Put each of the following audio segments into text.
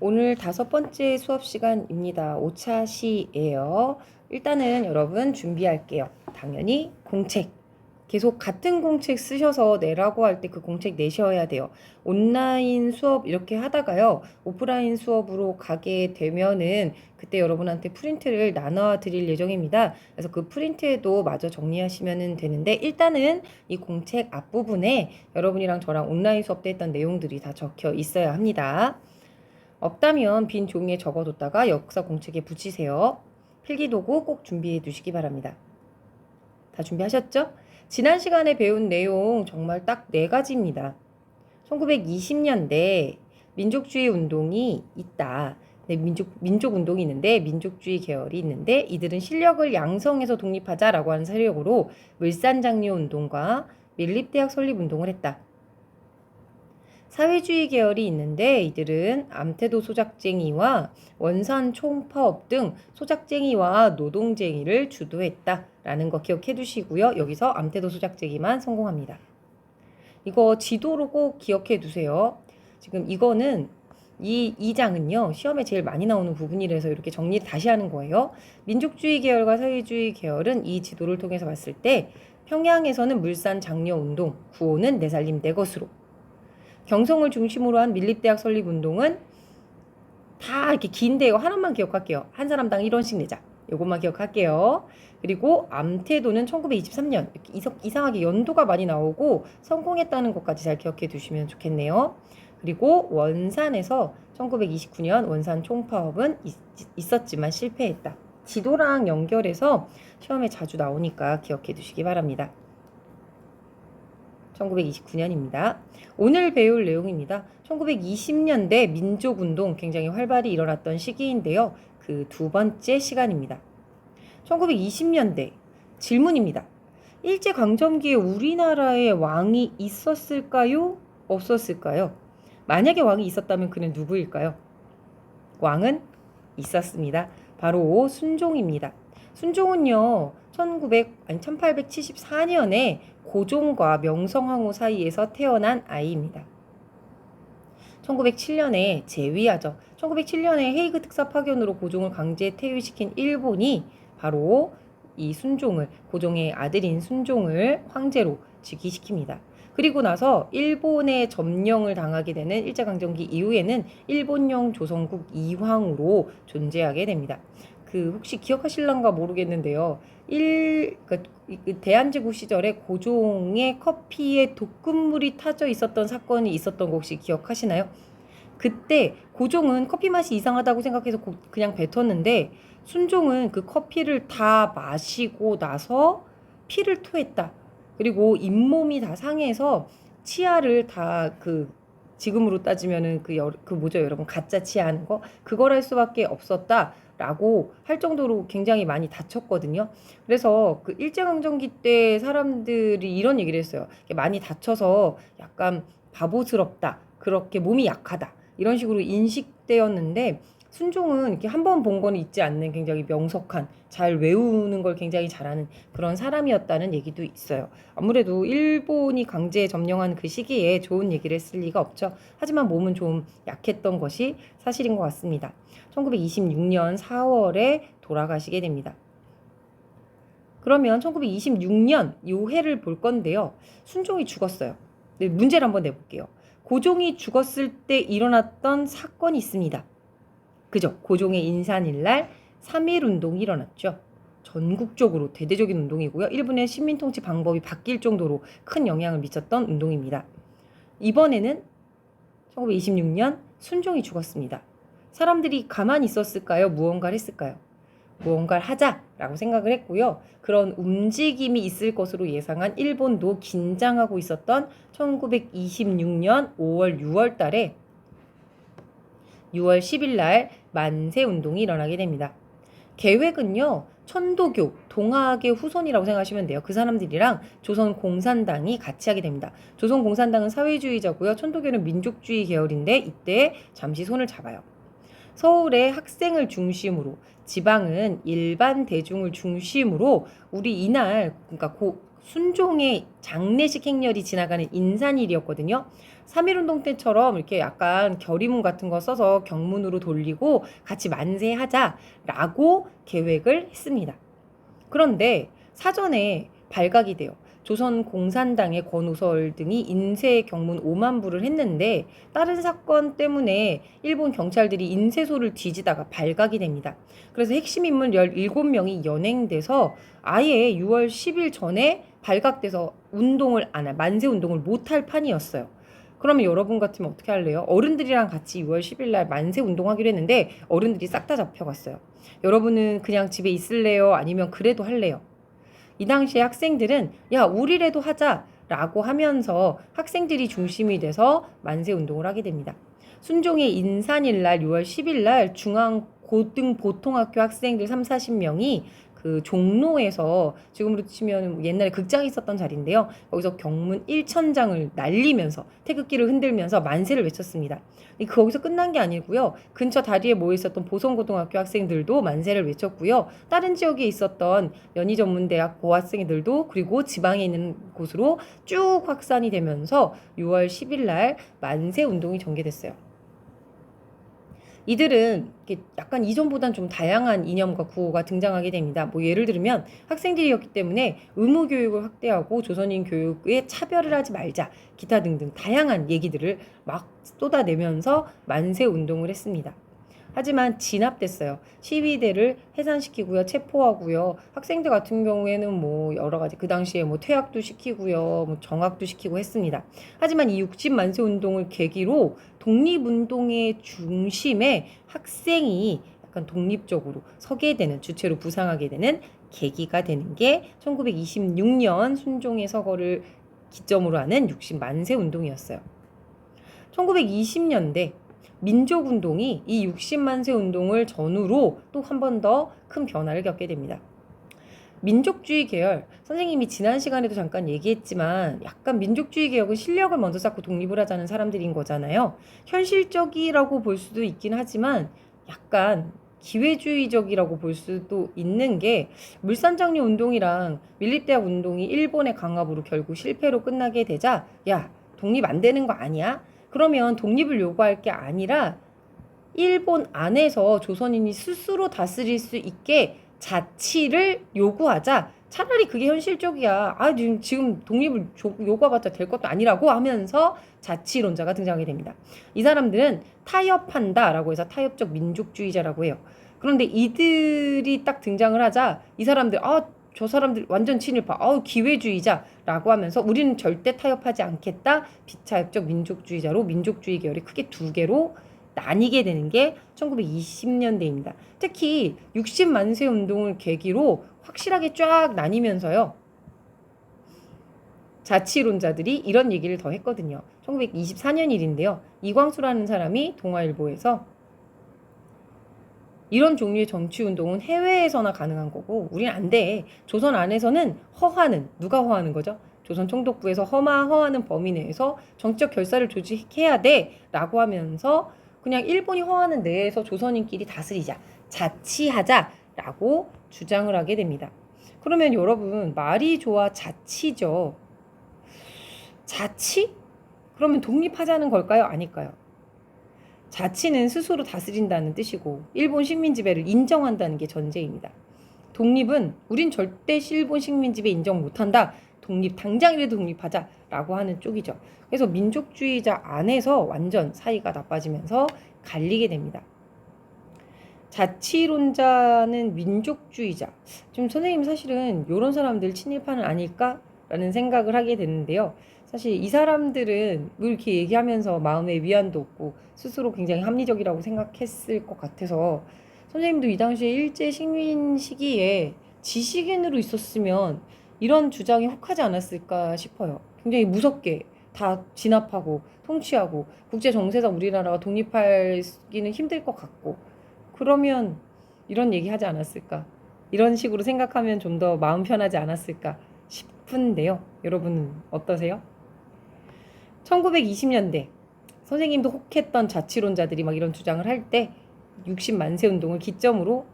오늘 5번째 수업 시간입니다. 5차 시예요. 일단은 여러분 준비할게요. 당연히 공책. 계속 같은 공책 쓰셔서 내라고 할 때 그 공책 내셔야 돼요. 온라인 수업 이렇게 하다가요. 오프라인 수업으로 가게 되면은 그때 여러분한테 프린트를 나눠 드릴 예정입니다. 그래서 그 프린트에도 마저 정리하시면 되는데 일단은 이 공책 앞부분에 여러분이랑 저랑 온라인 수업 때 했던 내용들이 다 적혀 있어야 합니다. 없다면 빈 종이에 적어뒀다가 역사 공책에 붙이세요. 필기도구 꼭 준비해 두시기 바랍니다. 다 준비하셨죠? 지난 시간에 배운 내용 정말 딱 4가지입니다. 1920년대 민족주의 운동이 있다. 네, 민족 운동이 있는데 민족주의 계열이 있는데 이들은 실력을 양성해서 독립하자라고 하는 세력으로 물산장려 운동과 밀립대학 설립 운동을 했다. 사회주의 계열이 있는데 이들은 암태도 소작쟁이와 원산 총파업 등 소작쟁이와 노동쟁이를 주도했다라는 거 기억해 두시고요. 여기서 암태도 소작쟁이만 성공합니다. 이거 지도로 꼭 기억해 두세요. 지금 이거는 이 장은요. 시험에 제일 많이 나오는 부분이라서 이렇게 정리를 다시 하는 거예요. 민족주의 계열과 사회주의 계열은 이 지도를 통해서 봤을 때 평양에서는 물산 장려 운동, 구호는 내 살림 내 것으로, 경성을 중심으로 한 밀립대학 설립 운동은 다 이렇게 긴데 이거 하나만 기억할게요. 한 사람당 1원씩 내자. 요것만 기억할게요. 그리고 암태도는 1923년. 이렇게 이상하게 연도가 많이 나오고 성공했다는 것까지 잘 기억해 두시면 좋겠네요. 그리고 원산에서 1929년 원산 총파업은 있었지만 실패했다. 지도랑 연결해서 시험에 자주 나오니까 기억해 두시기 바랍니다. 1929년입니다. 오늘 배울 내용입니다. 1920년대 민족운동 굉장히 활발히 일어났던 시기인데요. 그 2번째 시간입니다. 1920년대 질문입니다. 일제강점기에 우리나라에 왕이 있었을까요? 없었을까요? 만약에 왕이 있었다면 그는 누구일까요? 왕은 있었습니다. 바로 순종입니다. 순종은요, 1874년에 고종과 명성황후 사이에서 태어난 아이입니다. 1907년에 재위하죠. 1907년에 헤이그 특사 파견으로 고종을 강제 퇴위시킨 일본이 바로 이 순종을, 고종의 아들인 순종을 황제로 즉위시킵니다. 그리고 나서 일본의 점령을 당하게 되는 일제강점기 이후에는 일본령 조선국 이황으로 존재하게 됩니다. 그 혹시 기억하실런가 모르겠는데요. 대한제국 시절에 고종의 커피에 독극물이 타져 있었던 사건이 있었던 거 혹시 기억하시나요? 그때 고종은 커피 맛이 이상하다고 생각해서 그냥 뱉었는데 순종은 그 커피를 다 마시고 나서 피를 토했다. 그리고 잇몸이 다 상해서 치아를 다 지금으로 따지면은 그 뭐죠, 여러분? 가짜 치아 하는 거? 그걸 할 수밖에 없었다라고 할 정도로 굉장히 많이 다쳤거든요. 그래서 그 일제강점기 때 사람들이 이런 얘기를 했어요. 많이 다쳐서 약간 바보스럽다. 그렇게 몸이 약하다. 이런 식으로 인식되었는데 순종은 이렇게 한 번 본 거는 잊지 않는 굉장히 명석한, 잘 외우는 걸 굉장히 잘하는 그런 사람이었다는 얘기도 있어요. 아무래도 일본이 강제 점령한 그 시기에 좋은 얘기를 했을 리가 없죠. 하지만 몸은 좀 약했던 것이 사실인 것 같습니다. 1926년 4월에 돌아가시게 됩니다. 그러면 1926년 요 해를 볼 건데요. 순종이 죽었어요. 네, 문제를 한번 내볼게요. 고종이 죽었을 때 일어났던 사건이 있습니다. 그죠? 고종의 인산일날 3.1운동이 일어났죠. 전국적으로 대대적인 운동이고요. 일본의 식민통치 방법이 바뀔 정도로 큰 영향을 미쳤던 운동입니다. 이번에는 1926년 순종이 죽었습니다. 사람들이 가만히 있었을까요? 무언가를 했을까요? 무언가를 하자라고 생각을 했고요. 그런 움직임이 있을 것으로 예상한 일본도 긴장하고 있었던 1926년 5월 6월 달에 6월 10일 날 만세운동이 일어나게 됩니다. 계획은요. 천도교, 동학의 후손이라고 생각하시면 돼요. 그 사람들이랑 조선공산당이 같이 하게 됩니다. 조선공산당은 사회주의자고요. 천도교는 민족주의 계열인데 이때 잠시 손을 잡아요. 서울의 학생을 중심으로, 지방은 일반 대중을 중심으로 우리 이날, 그러니까 순종의 장례식 행렬이 지나가는 인산일이었거든요. 3.1운동 때처럼 이렇게 약간 결의문 같은 거 써서 경문으로 돌리고 같이 만세하자라고 계획을 했습니다. 그런데 사전에 발각이 돼요. 조선 공산당의 권우설 등이 인쇄 경문 5만 부를 했는데 다른 사건 때문에 일본 경찰들이 인쇄소를 뒤지다가 발각이 됩니다. 그래서 핵심 인물 17명이 연행돼서 아예 6월 10일 전에 발각돼서 만세 운동을 못할 판이었어요. 그러면 여러분 같으면 어떻게 할래요? 어른들이랑 같이 6월 10일 날 만세 운동하기로 했는데 어른들이 싹 다 잡혀갔어요. 여러분은 그냥 집에 있을래요? 아니면 그래도 할래요? 이 당시에 학생들은 야, 우리라도 하자라고 하면서 학생들이 중심이 돼서 만세 운동을 하게 됩니다. 순종의 인산일날 6월 10일 날 중앙 고등보통학교 학생들 3, 40명이 그 종로에서 지금으로 치면 옛날에 극장이 있었던 자리인데요. 거기서 경문 1천장을 날리면서 태극기를 흔들면서 만세를 외쳤습니다. 거기서 끝난 게 아니고요. 근처 다리에 모여 있었던 보성고등학교 학생들도 만세를 외쳤고요. 다른 지역에 있었던 연희전문대학 고학생들도 그리고 지방에 있는 곳으로 쭉 확산이 되면서 6월 10일 날 만세 운동이 전개됐어요. 이들은 약간 이전보단 좀 다양한 이념과 구호가 등장하게 됩니다. 뭐 예를 들면 학생들이었기 때문에 의무 교육을 확대하고 조선인 교육에 차별을 하지 말자, 기타 등등 다양한 얘기들을 막 쏟아내면서 만세 운동을 했습니다. 하지만 진압됐어요. 시위대를 해산시키고요, 체포하고요. 학생들 같은 경우에는 뭐 여러 가지 그 당시에 뭐 퇴학도 시키고요, 뭐 정학도 시키고 했습니다. 하지만 이 60만세 운동을 계기로 독립운동의 중심에 학생이 약간 독립적으로 서게 되는 주체로 부상하게 되는 계기가 되는 게 1926년 순종의 서거를 기점으로 하는 60만세 운동이었어요. 1920년대 민족운동이 이 60만세 운동을 전후로 또 한 번 더 큰 변화를 겪게 됩니다. 민족주의 계열, 선생님이 지난 시간에도 잠깐 얘기했지만 약간 민족주의 개혁은 실력을 먼저 쌓고 독립을 하자는 사람들인 거잖아요. 현실적이라고 볼 수도 있긴 하지만 약간 기회주의적이라고 볼 수도 있는 게 물산장려 운동이랑 밀립대학 운동이 일본의 강압으로 결국 실패로 끝나게 되자 야, 독립 안 되는 거 아니야? 그러면 독립을 요구할 게 아니라 일본 안에서 조선인이 스스로 다스릴 수 있게 자치를 요구하자. 차라리 그게 현실적이야. 아, 지금 독립을 요구해봤자 될 것도 아니라고 하면서 자치론자가 등장하게 됩니다. 이 사람들은 타협한다라고 해서 타협적 민족주의자라고 해요. 그런데 이들이 딱 등장을 하자 이 사람들 저 사람들 완전 친일파, 기회주의자라고 하면서 우리는 절대 타협하지 않겠다. 비타협적 민족주의자로 민족주의 계열이 크게 두 개로 나뉘게 되는 게 1920년대입니다. 특히 60만세 운동을 계기로 확실하게 쫙 나뉘면서요. 자치론자들이 이런 얘기를 더 했거든요. 1924년 일인데요. 이광수라는 사람이 동아일보에서 이런 종류의 정치운동은 해외에서나 가능한 거고 우리는 안 돼. 조선 안에서는 누가 허하는 거죠? 조선 총독부에서 허하는 범위 내에서 정치적 결사를 조직해야 돼 라고 하면서 그냥 일본이 허하는 내에서 조선인끼리 다스리자, 자치하자 라고 주장을 하게 됩니다. 그러면 여러분 말이 좋아 자치죠. 자치? 그러면 독립하자는 걸까요? 아닐까요? 자치는 스스로 다스린다는 뜻이고 일본 식민 지배를 인정한다는 게 전제입니다. 독립은 우린 절대 일본 식민 지배 인정 못한다. 당장이라도 독립하자라고 하는 쪽이죠. 그래서 민족주의자 안에서 완전 사이가 나빠지면서 갈리게 됩니다. 자치론자는 민족주의자. 지금 선생님 사실은 이런 사람들 친일파는 아닐까라는 생각을 하게 되는데요. 사실 이 사람들은 뭐 이렇게 얘기하면서 마음의 위안도 없고 스스로 굉장히 합리적이라고 생각했을 것 같아서 선생님도 이 당시에 일제 식민 시기에 지식인으로 있었으면 이런 주장이 혹하지 않았을까 싶어요. 굉장히 무섭게 다 진압하고 통치하고 국제 정세상 우리나라가 독립하기는 힘들 것 같고 그러면 이런 얘기 하지 않았을까? 이런 식으로 생각하면 좀 더 마음 편하지 않았을까 싶은데요. 여러분은 어떠세요? 1920년대 선생님도 혹했던 자치론자들이 막 이런 주장을 할 때 60만세 운동을 기점으로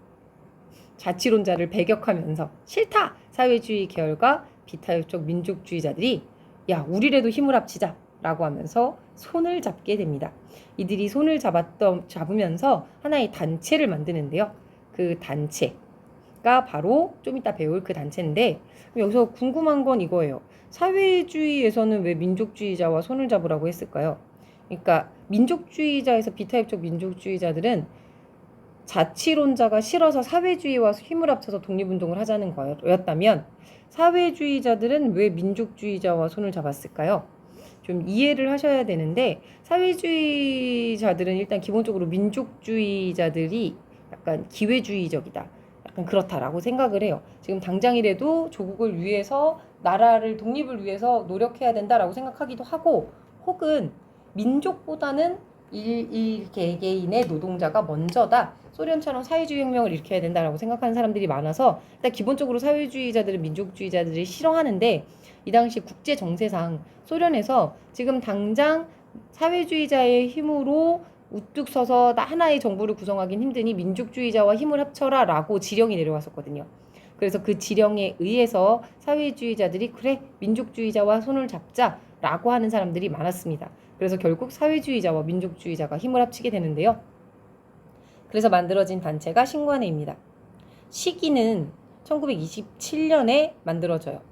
자치론자를 배격하면서 싫다! 사회주의 계열과 비타협적 민족주의자들이 야, 우리라도 힘을 합치자 라고 하면서 손을 잡게 됩니다. 이들이 손을 잡으면서 하나의 단체를 만드는데요. 그 단체가 바로 좀 이따 배울 그 단체인데, 여기서 궁금한 건 이거예요. 사회주의에서는 왜 민족주의자와 손을 잡으라고 했을까요? 그러니까 민족주의자에서 비타협적 민족주의자들은 자치론자가 싫어서 사회주의와 힘을 합쳐서 독립운동을 하자는 거였다면, 사회주의자들은 왜 민족주의자와 손을 잡았을까요? 좀 이해를 하셔야 되는데, 사회주의자들은 일단 기본적으로 민족주의자들이 약간 기회주의적이다, 약간 그렇다라고 생각을 해요. 지금 당장이라도 조국을 위해서, 나라를 독립을 위해서 노력해야 된다라고 생각하기도 하고, 혹은 민족보다는 개개인의 노동자가 먼저다, 소련처럼 사회주의 혁명을 일으켜야 된다라고 생각하는 사람들이 많아서, 일단 기본적으로 사회주의자들은 민족주의자들이 싫어하는데, 이 당시 국제 정세상 소련에서 지금 당장 사회주의자의 힘으로 우뚝 서서 하나의 정부를 구성하긴 힘드니 민족주의자와 힘을 합쳐라 라고 지령이 내려왔었거든요. 그래서 그 지령에 의해서 사회주의자들이 그래, 민족주의자와 손을 잡자 라고 하는 사람들이 많았습니다. 그래서 결국 사회주의자와 민족주의자가 힘을 합치게 되는데요. 그래서 만들어진 단체가 신관회입니다. 시기는 1927년에 만들어져요.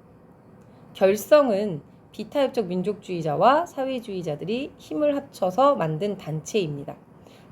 결성은 비타협적 민족주의자와 사회주의자들이 힘을 합쳐서 만든 단체입니다.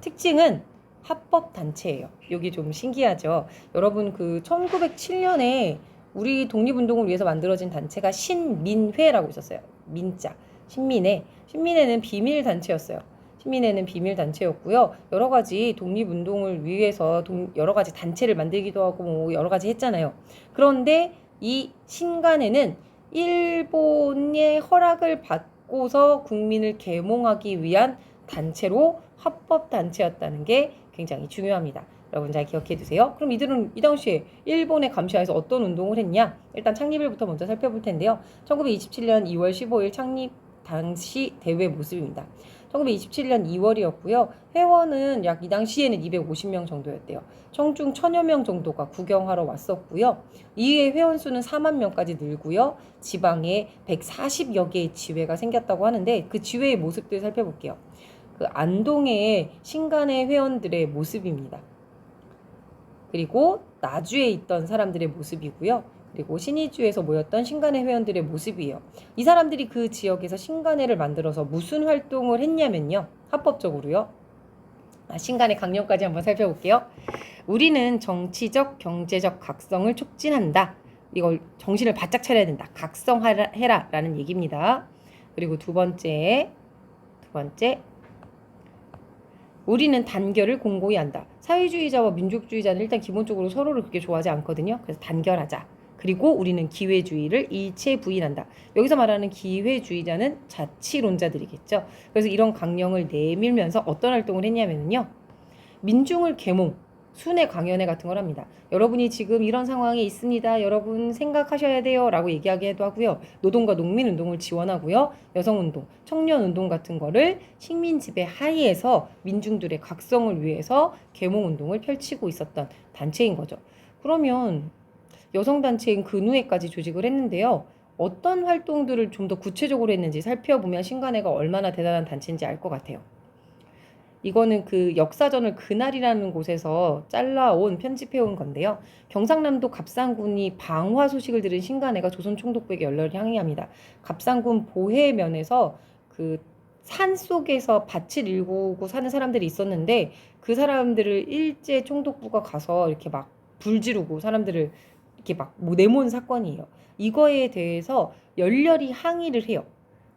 특징은 합법단체예요. 여기 좀 신기하죠. 여러분, 그 1907년에 우리 독립운동을 위해서 만들어진 단체가 신민회라고 있었어요. 민자, 신민회. 신민회는 비밀단체였어요. 신민회는 비밀단체였고요. 여러 가지 독립운동을 위해서 여러 가지 단체를 만들기도 하고 뭐 여러 가지 했잖아요. 그런데 이 신간회는 일본의 허락을 받고서 국민을 계몽하기 위한 단체로 합법단체였다는 게 굉장히 중요합니다. 여러분 잘 기억해 두세요. 그럼 이들은 이 당시에 일본의 감시하에서 어떤 운동을 했냐? 일단 창립일부터 먼저 살펴볼 텐데요. 1927년 2월 15일 창립 당시 대회 모습입니다. 1927년 2월이었고요. 회원은 약 이 당시에는 250명 정도였대요. 청중 1000여 명 정도가 구경하러 왔었고요. 이후에 회원 수는 4만 명까지 늘고요. 지방에 140여 개의 지회가 생겼다고 하는데, 그 지회의 모습들 살펴볼게요. 그 안동의 신간의 회원들의 모습입니다. 그리고 나주에 있던 사람들의 모습이고요. 그리고 신의주에서 모였던 신간회 회원들의 모습이에요. 이 사람들이 그 지역에서 신간회를 만들어서 무슨 활동을 했냐면요. 합법적으로요. 신간회 강령까지 한번 살펴볼게요. 우리는 정치적, 경제적 각성을 촉진한다. 이걸 정신을 바짝 차려야 된다. 각성해라 라는 얘기입니다. 그리고 두 번째, 우리는 단결을 공고히 한다. 사회주의자와 민족주의자는 일단 기본적으로 서로를 그렇게 좋아하지 않거든요. 그래서 단결하자. 그리고 우리는 기회주의를 일체 부인한다. 여기서 말하는 기회주의자는 자치론자들이겠죠. 그래서 이런 강령을 내밀면서 어떤 활동을 했냐면요. 민중을 계몽, 순회 강연회 같은 걸 합니다. 여러분이 지금 이런 상황에 있습니다. 여러분 생각하셔야 돼요. 라고 얘기하기도 하고요. 노동과 농민운동을 지원하고요. 여성운동, 청년운동 같은 거를 식민지배 하에서 민중들의 각성을 위해서 계몽운동을 펼치고 있었던 단체인 거죠. 그러면 여성단체인 근우회까지 조직을 했는데요. 어떤 활동들을 좀 더 구체적으로 했는지 살펴보면 신간회가 얼마나 대단한 단체인지 알 것 같아요. 이거는 그 역사전을 그날이라는 곳에서 잘라온 편집해온 건데요. 경상남도 갑상군이 방화 소식을 들은 신간회가 조선총독부에게 연락을 항의합니다. 갑상군 보혜면에서 그 산 속에서 밭을 일구고 사는 사람들이 있었는데, 그 사람들을 일제 총독부가 가서 이렇게 막 불 지르고 사람들을 이렇게 막 내몬 사건이에요. 이거에 대해서 열렬히 항의를 해요.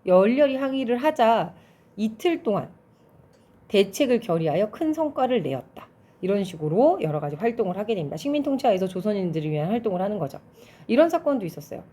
열렬히 항의를 하자 이틀 동안 대책을 결의하여 큰 성과를 내었다. 이런 식으로 여러 가지 활동을 하게 됩니다. 식민통치하에서 조선인들을 위한 활동을 하는 거죠. 이런 사건도 있었어요.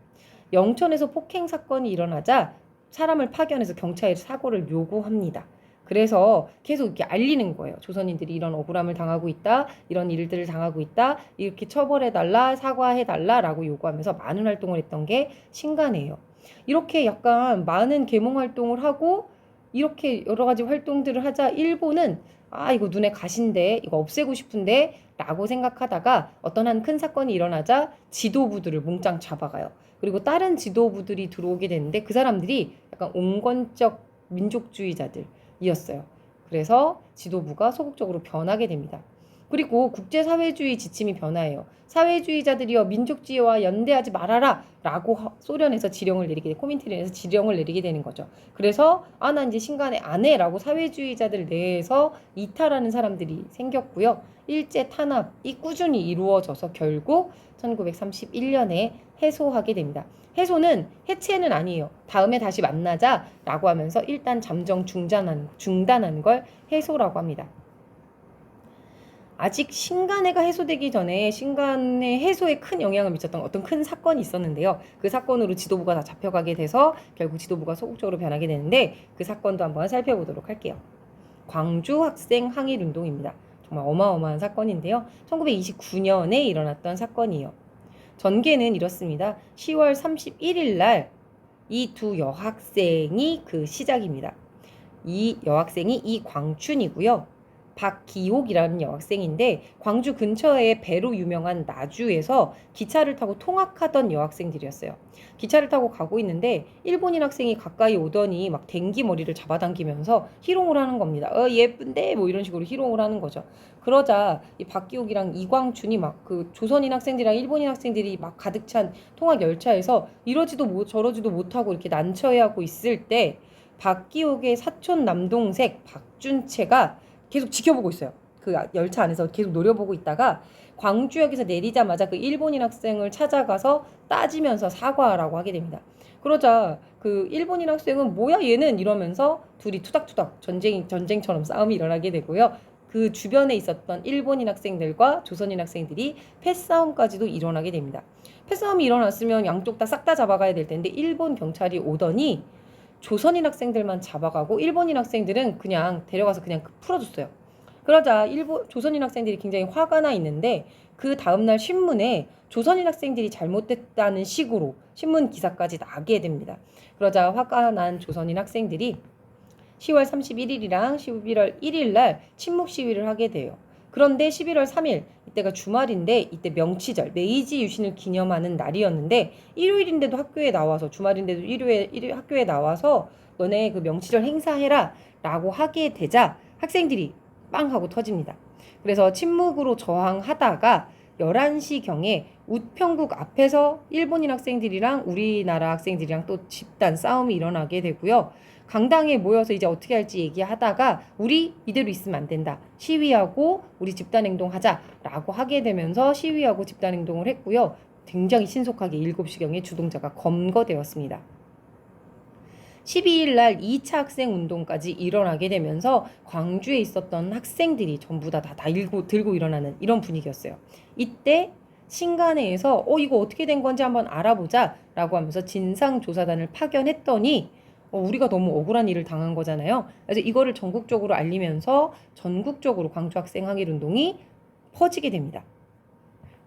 영천에서 폭행 사건이 일어나자 사람을 파견해서 경찰에 사고를 요구합니다. 그래서 계속 이렇게 알리는 거예요. 조선인들이 이런 억울함을 당하고 있다, 이런 일들을 당하고 있다, 이렇게 처벌해달라, 사과해달라라고 요구하면서 많은 활동을 했던 게 신간회예요. 이렇게 약간 많은 계몽 활동을 하고 이렇게 여러 가지 활동들을 하자 일본은 이거 눈에 가신데, 이거 없애고 싶은데 라고 생각하다가 어떤 한 큰 사건이 일어나자 지도부들을 몽땅 잡아가요. 그리고 다른 지도부들이 들어오게 되는데, 그 사람들이 약간 온건적 민족주의자들이었어요. 그래서 지도부가 소극적으로 변하게 됩니다. 그리고 국제사회주의 지침이 변화해요. 사회주의자들이여 민족주의와 연대하지 말아라 라고 소련에서 지령을 내리게 코민테른에서 지령을 내리게 되는 거죠. 그래서 나 이제 신간에 안 해 라고 사회주의자들 내에서 이탈하는 사람들이 생겼고요. 일제 탄압이 꾸준히 이루어져서 결국 1931년에 해소하게 됩니다. 해소는 해체는 아니에요. 다음에 다시 만나자 라고 하면서 일단 잠정 중단한 걸 해소라고 합니다. 아직 신간해가 해소되기 전에 신간의 해소에 큰 영향을 미쳤던 어떤 큰 사건이 있었는데요. 그 사건으로 지도부가 다 잡혀가게 돼서 결국 지도부가 소극적으로 변하게 되는데 그 사건도 한번 살펴보도록 할게요. 광주 학생 항일운동입니다. 정말 어마어마한 사건인데요. 1929년에 일어났던 사건이에요. 전개는 이렇습니다. 10월 31일 날 이 두 여학생이 그 시작입니다. 이 여학생이 이광춘이고요. 박기옥이라는 여학생인데 광주 근처에 배로 유명한 나주에서 기차를 타고 통학하던 여학생들이었어요. 기차를 타고 가고 있는데 일본인 학생이 가까이 오더니 막 댕기 머리를 잡아당기면서 희롱을 하는 겁니다. 예쁜데 뭐 이런 식으로 희롱을 하는 거죠. 그러자 이 박기옥이랑 이광준이 막 그 조선인 학생들이랑 일본인 학생들이 막 가득 찬 통학 열차에서 이러지도 못 저러지도 못하고 이렇게 난처해하고 있을 때 박기옥의 사촌 남동생 박준채가 계속 지켜보고 있어요. 그 열차 안에서 계속 노려보고 있다가 광주역에서 내리자마자 그 일본인 학생을 찾아가서 따지면서 사과하라고 하게 됩니다. 그러자 그 일본인 학생은 뭐야 얘는 이러면서 둘이 투닥투닥 전쟁처럼 싸움이 일어나게 되고요. 그 주변에 있었던 일본인 학생들과 조선인 학생들이 패싸움까지도 일어나게 됩니다. 패싸움이 일어났으면 양쪽 다 싹 다 잡아가야 될 텐데 일본 경찰이 오더니 조선인 학생들만 잡아가고 일본인 학생들은 그냥 데려가서 그냥 풀어줬어요. 그러자 조선인 학생들이 굉장히 화가 나 있는데 그 다음날 신문에 조선인 학생들이 잘못됐다는 식으로 신문 기사까지 나게 됩니다. 그러자 화가 난 조선인 학생들이 10월 31일이랑 11월 1일 날 침묵 시위를 하게 돼요. 그런데 11월 3일 이때가 주말인데 이때 명치절 메이지 유신을 기념하는 날이었는데 일요일인데도 학교에 나와서 주말인데도 일요일 학교에 나와서 너네 그 명치절 행사해라 라고 하게 되자 학생들이 빵 하고 터집니다. 그래서 침묵으로 저항하다가 11시경에 우평국 앞에서 일본인 학생들이랑 우리나라 학생들이랑 또 집단 싸움이 일어나게 되고요. 강당에 모여서 이제 어떻게 할지 얘기하다가 우리 이대로 있으면 안 된다. 시위하고 우리 집단행동하자라고 하게 되면서 시위하고 집단행동을 했고요. 굉장히 신속하게 7시경에 주동자가 검거되었습니다. 12일 날 2차 학생 운동까지 일어나게 되면서 광주에 있었던 학생들이 전부 다 들고 일어나는 이런 분위기였어요. 이때 신간회에서 이거 어떻게 된 건지 한번 알아보자 라고 하면서 진상조사단을 파견했더니 우리가 너무 억울한 일을 당한 거잖아요. 그래서 이거를 전국적으로 알리면서 전국적으로 광주 학생 항일운동이 퍼지게 됩니다.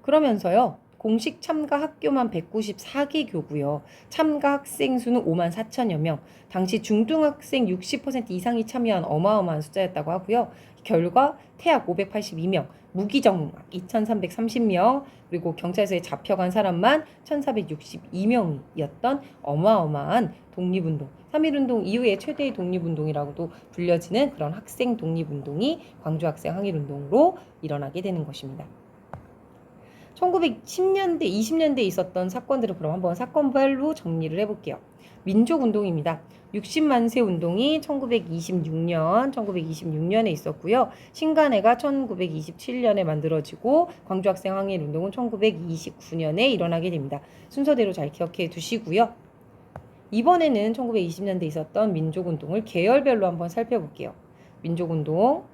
그러면서요. 공식 참가 학교만 194개 교고요. 참가 학생 수는 5만 4천여 명. 당시 중등학생 60% 이상이 참여한 어마어마한 숫자였다고 하고요. 결과 태학 582명, 무기정학 2,330명, 그리고 경찰서에 잡혀간 사람만 1,462명이었던 어마어마한 독립운동. 3.1운동 이후에 최대의 독립운동이라고도 불려지는 그런 학생 독립운동이 광주 학생 항일운동으로 일어나게 되는 것입니다. 1910년대, 20년대에 있었던 사건들을 그럼 한번 사건별로 정리를 해볼게요. 민족운동입니다. 60만세 운동이 1926년에 있었고요. 신간회가 1927년에 만들어지고 광주학생 항일운동은 1929년에 일어나게 됩니다. 순서대로 잘 기억해 두시고요. 이번에는 1920년대에 있었던 민족운동을 계열별로 한번 살펴볼게요. 민족운동,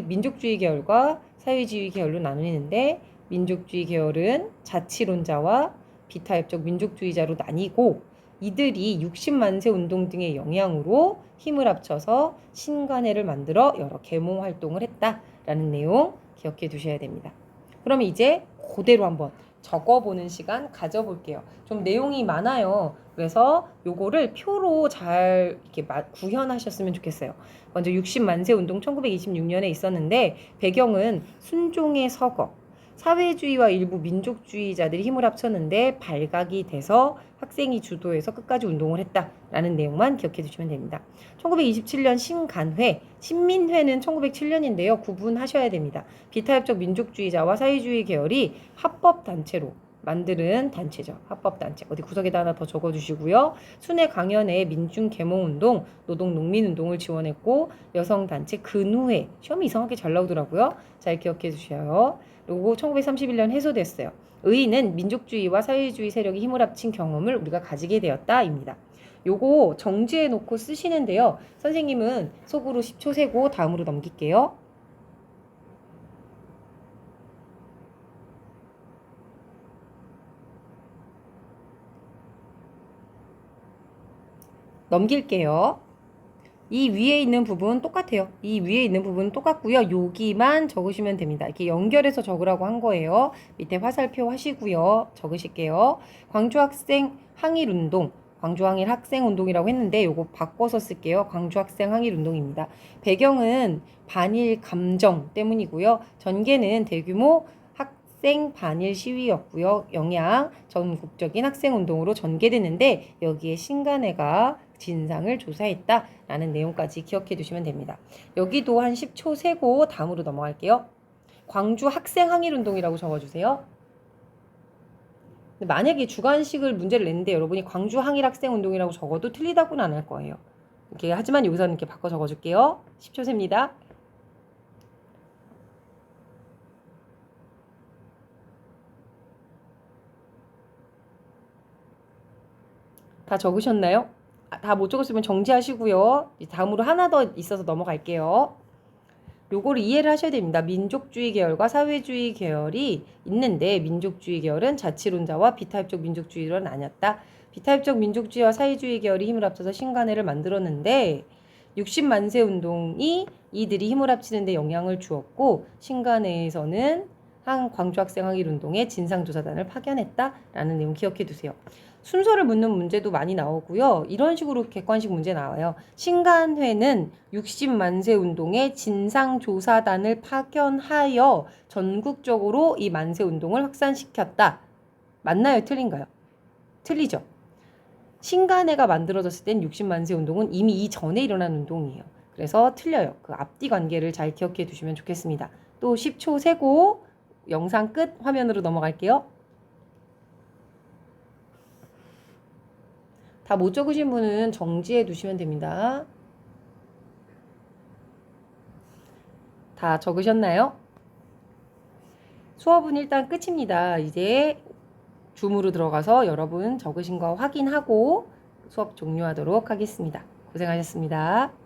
민족주의 계열과 사회주의 계열로 나누는데 민족주의 계열은 자치론자와 비타협적 민족주의자로 나뉘고 이들이 60만세 운동 등의 영향으로 힘을 합쳐서 신간회를 만들어 여러 계몽 활동을 했다라는 내용 기억해 두셔야 됩니다. 그럼 이제 그대로 한번 적어보는 시간 가져볼게요. 좀 내용이 많아요. 그래서 요거를 표로 잘 이렇게 구현하셨으면 좋겠어요. 먼저 60만세 운동 1926년에 있었는데 배경은 순종의 서거. 사회주의와 일부 민족주의자들이 힘을 합쳤는데 발각이 돼서 학생이 주도해서 끝까지 운동을 했다라는 내용만 기억해 두시면 됩니다. 1927년 신간회, 신민회는 1907년인데요. 구분하셔야 됩니다. 비타협적 민족주의자와 사회주의 계열이 합법단체로 만드는 단체죠. 합법단체. 어디 구석에다 하나 더 적어주시고요. 순회 강연회 민중계몽운동, 노동농민운동을 지원했고 여성단체 근우회. 시험이 이상하게 잘 나오더라고요. 잘 기억해 주셔요. 요거 1931년 해소됐어요. 의의는 민족주의와 사회주의 세력이 힘을 합친 경험을 우리가 가지게 되었다입니다. 요거 정지해 놓고 쓰시는데요. 선생님은 속으로 10초 세고 다음으로 넘길게요. 넘길게요. 이 위에 있는 부분 똑같아요. 이 위에 있는 부분 똑같고요. 여기만 적으시면 됩니다. 이렇게 연결해서 적으라고 한 거예요. 밑에 화살표 하시고요. 적으실게요. 광주학생 항일운동. 광주항일 학생운동이라고 했는데 요거 바꿔서 쓸게요. 광주학생 항일운동입니다. 배경은 반일 감정 때문이고요. 전개는 대규모 학생 반일 시위였고요. 영양 전국적인 학생운동으로 전개됐는데 여기에 신간회가 진상을 조사했다라는 내용까지 기억해 두시면 됩니다. 여기도 한 10초 세고 다음으로 넘어갈게요. 광주 학생 항일운동이라고 적어주세요. 만약에 주관식을 문제를 냈는데 여러분이 광주 항일 학생운동이라고 적어도 틀리다고는 안 할 거예요. 이렇게 하지만 여기서는 이렇게 바꿔 적어줄게요. 10초 셉니다. 다 적으셨나요? 다 못 적었으면 정지하시고요. 다음으로 하나 더 있어서 넘어갈게요. 요거를 이해를 하셔야 됩니다. 민족주의 계열과 사회주의 계열이 있는데 민족주의 계열은 자치론자와 비타협적 민족주의로 나뉘었다. 비타협적 민족주의와 사회주의 계열이 힘을 합쳐서 신간회를 만들었는데 60만세 운동이 이들이 힘을 합치는 데 영향을 주었고 신간회에서는 광주학생 항일운동의 진상조사단을 파견했다라는 내용 기억해 두세요. 순서를 묻는 문제도 많이 나오고요. 이런 식으로 객관식 문제 나와요. 신간회는 60만세 운동의 진상조사단을 파견하여 전국적으로 이 만세 운동을 확산시켰다. 맞나요? 틀린가요? 틀리죠. 신간회가 만들어졌을 땐 60만세 운동은 이미 이전에 일어난 운동이에요. 그래서 틀려요. 그 앞뒤 관계를 잘 기억해 두시면 좋겠습니다. 또 10초 세고 영상 끝 화면으로 넘어갈게요. 다 못 적으신 분은 정지해 두시면 됩니다. 다 적으셨나요? 수업은 일단 끝입니다. 이제 줌으로 들어가서 여러분 적으신 거 확인하고 수업 종료하도록 하겠습니다. 고생하셨습니다.